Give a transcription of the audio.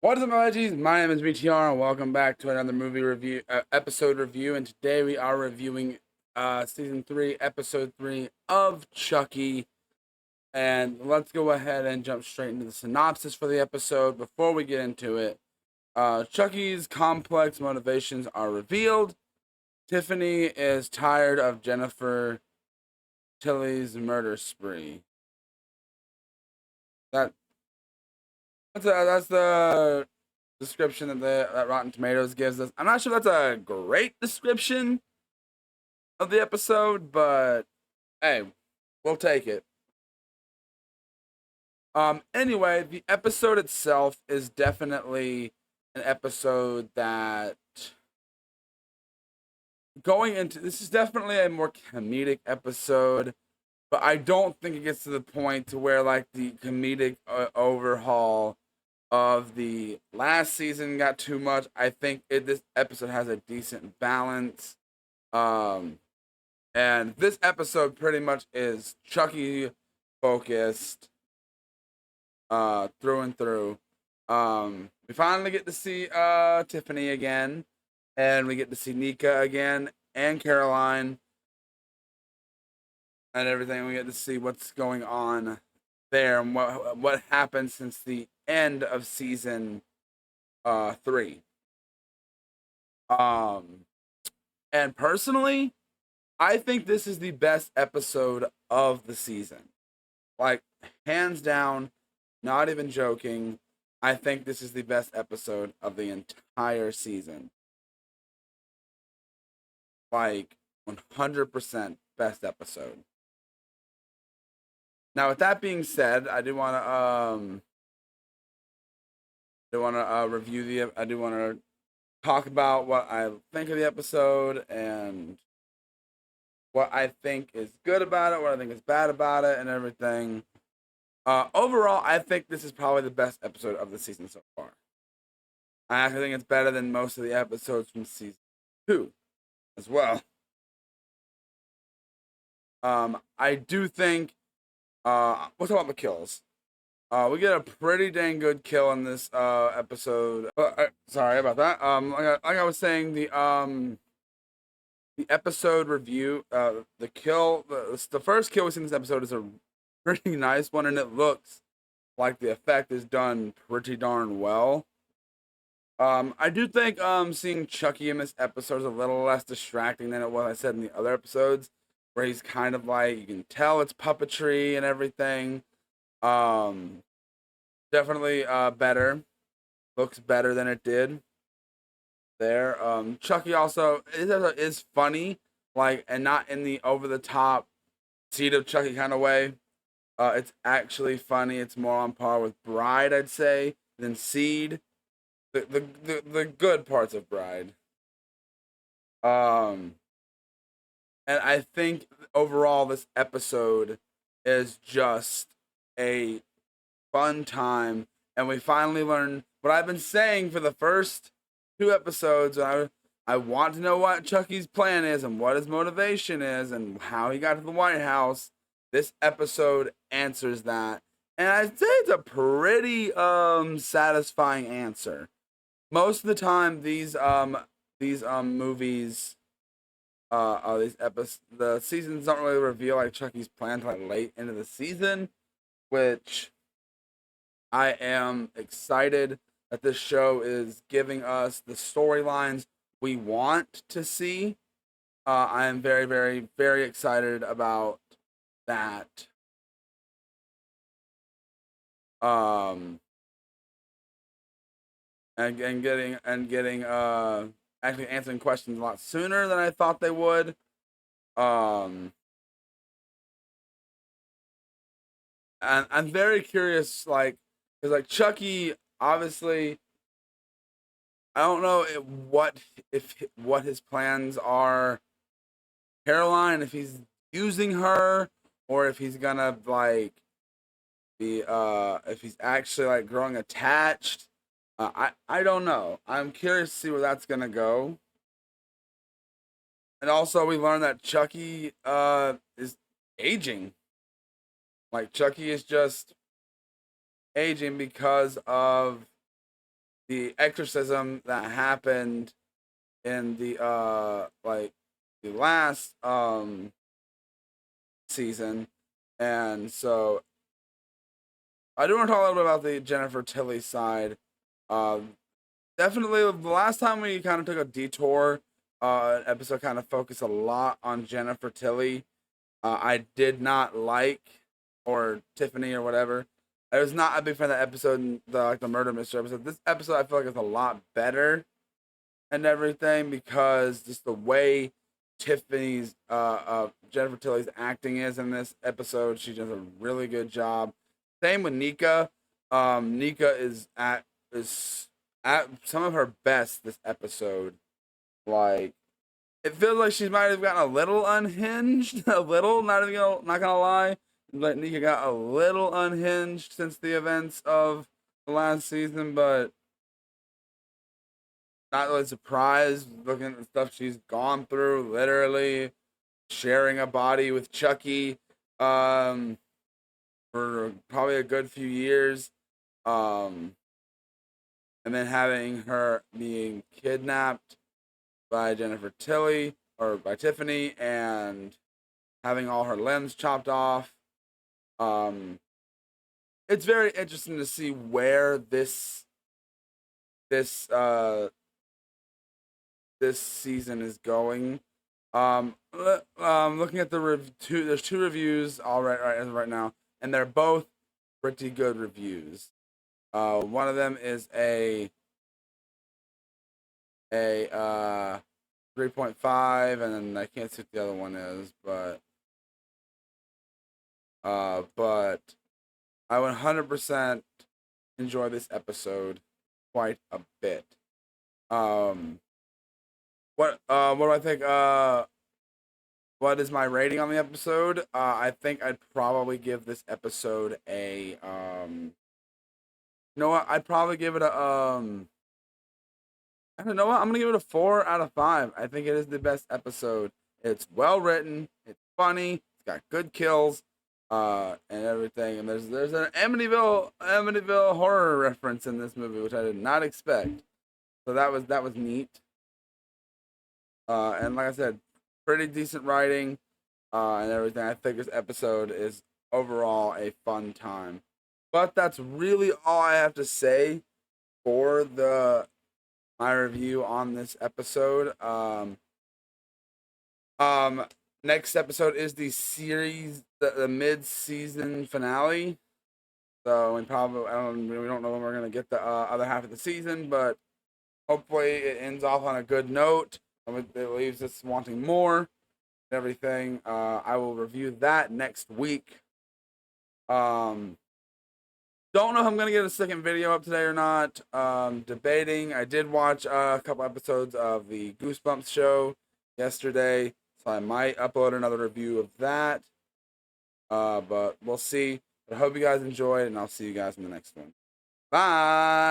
What is up, my legends? My name is BTR, and welcome back to another movie review, episode review. And today we are reviewing season 3, episode 3 of Chucky. And let's go ahead and jump straight into the synopsis for the episode. Before we get into it, Chucky's complex motivations are revealed. Tiffany is tired of Jennifer Tilly's murder spree. That that's the description that Rotten Tomatoes gives us. I'm not sure that's a great description of the episode, but hey, we'll take it. Anyway, the episode itself is definitely an episode that this is definitely a more comedic episode, but I don't think it gets to the point to where like the comedic overhaul of the last season got too much. I think this episode has a decent balance. Um, and this episode pretty much is Chucky focused, through and through. We finally get to see Tiffany again, and we get to see Nika again and Caroline and everything. We get to see what's going on there and what happened since the end of season 3. And personally, I think this is the best episode of the season. Like, hands down, not even joking. I think this is the best episode of the entire season. Like, 100% best episode. Now, with that being said, I do want to review I do want to talk about what I think of the episode and what I think is good about it, what I think is bad about it, and everything. Overall, I think this is probably the best episode of the season so far. I actually think it's better than most of the episodes from season 2 as well. I do think, we'll talk about the kills. We get a pretty dang good kill in this episode. Sorry about that. Like I was saying, the episode review, the first kill we see in this episode is a pretty nice one, and it looks like the effect is done pretty darn well. I do think seeing Chucky in this episode is a little less distracting than it was, I said, in the other episodes, where he's kind of like, you can tell it's puppetry and everything. Definitely better. Looks better than it did there. Chucky also is funny, like, and not in the over the top Seed of Chucky kind of way. It's actually funny. It's more on par with Bride, I'd say, than Seed. The good parts of Bride. And I think overall this episode is just a fun time, and we finally learn what I've been saying for the first 2 episodes. I want to know what Chucky's plan is and what his motivation is and how he got to the White House. This episode answers that, and I'd say it's a pretty satisfying answer. Most of the time, these movies, the seasons don't really reveal like Chucky's plan until like late into the season, which I am excited that this show is giving us the storylines we want to see. I am very, very, very excited about that. And getting actually answering questions a lot sooner than I thought they would. And I'm very curious, like, because like Chucky, obviously, I don't know what his plans are. Caroline, if he's using her, or if he's gonna like be if he's actually like growing attached. I don't know. I'm curious to see where that's gonna go. And also, we learned that Chucky is aging. Like, Chucky is just aging because of the exorcism that happened in the the last season. And so I do want to talk a little bit about the Jennifer Tilly side. Definitely the last time we kind of took a detour, an episode kind of focused a lot on Jennifer Tilly. I did not like, or Tiffany or whatever. I was not a big fan of that episode, the murder mystery episode. This episode I feel like is a lot better and everything, because just the way Tiffany's Jennifer Tilly's acting is in this episode, she does a really good job. Same with Nika. Nika is at some of her best this episode. Like, it feels like she might have gotten a little unhinged, a little. Not gonna lie, like Nika got a little unhinged since the events of the last season, but not really surprised looking at the stuff she's gone through. Literally sharing a body with Chucky, for probably a good few years, and then having her being kidnapped by Jennifer Tilly, or by Tiffany, and having all her limbs chopped off. It's very interesting to see where this season is going. Looking at there's two reviews right now, and they're both pretty good reviews. One of them is a 3.5, and then I can't see what the other one is, but I 100% enjoy this episode quite a bit. What do I think? What is my rating on the episode? I think I'd probably give this episode a you know what? I'd probably give it a I don't know what, I'm gonna give it a 4 out of 5. I think it is the best episode. It's well written, it's funny, it's got good kills, and everything. And there's an Amityville horror reference in this movie, which I did not expect. So that was neat. And like I said, pretty decent writing, and everything. I think this episode is overall a fun time. But that's really all I have to say for my review on this episode. Next episode is the series, the mid-season finale. So we don't know when we're gonna get the other half of the season, but hopefully it ends off on a good note. It leaves us wanting more and everything. I will review that next week. Don't know if I'm gonna get a second video up today or not. Debating. I did watch a couple episodes of the Goosebumps show yesterday, so I might upload another review of that. But we'll see. But I hope you guys enjoyed, and I'll see you guys in the next one. Bye.